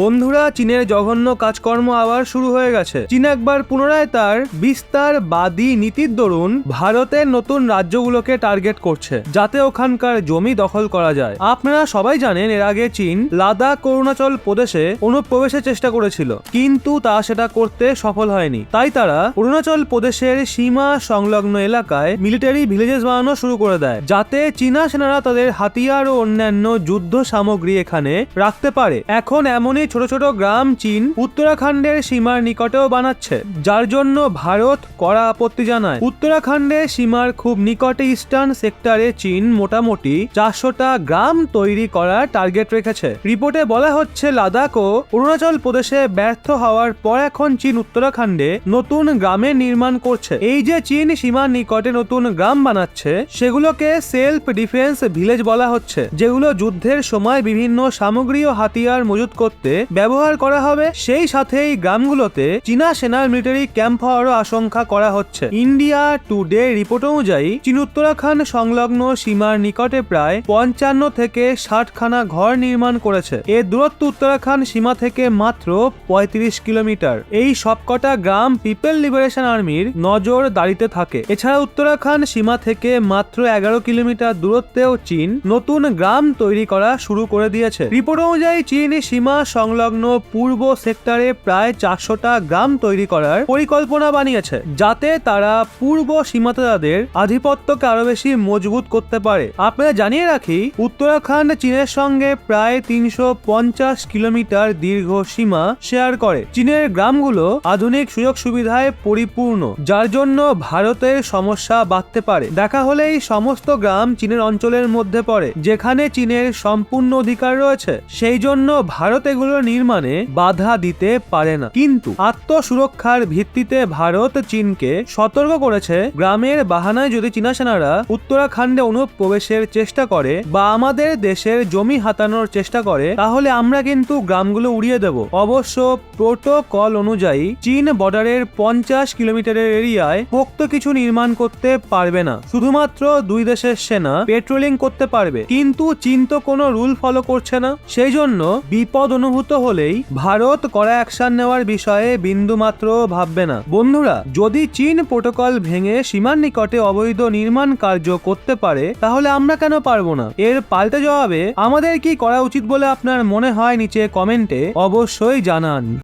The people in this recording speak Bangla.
বন্ধুরা, চীনের জঘন্য কাজকর্ম আবার শুরু হয়ে গেছে। চীন একবার পুনরায় তার বিস্তারবাদী নীতির দরুন ভারতের নতুন রাজ্যগুলোকে টার্গেট করছে, যাতে ওখানকার জমি দখল করা যায়। আপনারা সবাই জানেন, এর আগে চীন লাদাখ অরুণাচল প্রদেশে অনুপ্রবেশের চেষ্টা করেছিল, কিন্তু তা সেটা করতে সফল হয়নি। তাই তারা অরুণাচল প্রদেশের সীমা সংলগ্ন এলাকায় মিলিটারি ভিলেজেস বানানো শুরু করে দেয়, যাতে চীনা সেনারা তাদের হাতিয়ার ও অন্যান্য যুদ্ধ সামগ্রী এখানে রাখতে পারে। এখন এমনই ছোট ছোট গ্রাম চীন উত্তরাখণ্ডের সীমার নিকটেও বানাচ্ছে, যার জন্য ভারত কড়া আপত্তি জানায়। উত্তরাখণ্ডের সীমার খুব নিকটে ইস্টার্ন সেক্টরে চীন মোটামুটি 400টা গ্রাম তৈরি করার টার্গেট রেখেছে। রিপোর্টে বলা হচ্ছে, লাদাখ ও অরুণাচল প্রদেশে ব্যর্থ হওয়ার পর এখন চীন উত্তরাখণ্ডে নতুন গ্রামের নির্মাণ করছে। এই যে চীন সীমার নিকটে নতুন গ্রাম বানাচ্ছে, সেগুলোকে সেলফ ডিফেন্স ভিলেজ বলা হচ্ছে, যেগুলো যুদ্ধের সময় বিভিন্ন সামগ্রী ও হাতিয়ার মজুত করতে ব্যবহার করা হবে। সেই সাথে এই গ্রামগুলোতে চীনা সেনার মিলিটারি ক্যাম্প হওয়ারও আশঙ্কা করা হচ্ছে। ইন্ডিয়া টুডে রিপোর্ট অনুযায়ী চীন উত্তরাখণ্ড সংলগ্ন সীমার নিকটে প্রায় 55 থেকে 60 খানা ঘর নির্মাণ করেছে। এর দূরত্ব উত্তরাখণ্ড সীমা থেকে মাত্র 35 কিলোমিটার। এই সবকটা গ্রাম পিপল লিবারেশন আর্মির নজরদারিতে থাকে। এছাড়া উত্তরাখণ্ড সীমা থেকে মাত্র 11 কিলোমিটার দূরত্বেও চীন নতুন গ্রাম তৈরি করা শুরু করে দিয়েছে। রিপোর্ট অনুযায়ী চীন সীমা সংলগ্ন পূর্ব সেক্টরে প্রায় 400টা গ্রাম তৈরি করার পরিকল্পনা বানিয়েছে, যাতে তারা পূর্ব সীমাতে তাদের আধিপত্যকে আরো বেশি মজবুত করতে পারে। আপনারা জানিয়ে রাখি, উত্তরাখণ্ড চীনের সঙ্গে প্রায় 350 কিলোমিটার দীর্ঘ সীমা শেয়ার করে। চীনের গ্রামগুলো আধুনিক সুযোগ সুবিধায় পরিপূর্ণ, যার জন্য ভারতের সমস্যা বাড়তে পারে। দেখা হলে এই সমস্ত গ্রাম চীনের অঞ্চলের মধ্যে পড়ে, যেখানে চীনের সম্পূর্ণ অধিকার রয়েছে। সেই জন্য ভারত এগুলো নির্মাণে বাধা দিতে পারে না। কিন্তু আত্মসুরক্ষার ভিত্তিতে ভারত চীনকে সতর্ক করেছে, গ্রামের বাহানায় যদি চীনা সেনারা উত্তরাখণ্ডে অনুপ্রবেশের চেষ্টা করে বা আমাদের দেশের জমি হাতানোর চেষ্টা করে, তাহলে আমরা কিন্তু গ্রামগুলো উড়িয়ে দেব। অবশ্য প্রোটোকল অনুযায়ী চীন বর্ডারের 50 কিলোমিটারের এরিয়ায় পোক্ত কিছু নির্মাণ করতে পারবে না। শুধুমাত্র দুই দেশের সেনা পেট্রোলিং করতে পারবে। কিন্তু চীন তো কোনো রুল ফলো করছে না। সেই জন্য বিপদ অনুভূত হলেই ভারত কড়া অ্যাকশন নেওয়ার বিষয়ে বিন্দুমাত্র ভাববে না। বন্ধুরা, যদি চীন প্রোটোকল ভেঙে সীমার নিকটে অবৈধ নির্মাণ কার্য করতে পারে, তাহলে আমরা কেন পারবো না? এর পাল্টা জবাবে আমাদের কি করা উচিত বলে আপনার মনে হয় নিচে কমেন্টে অবশ্যই জানান।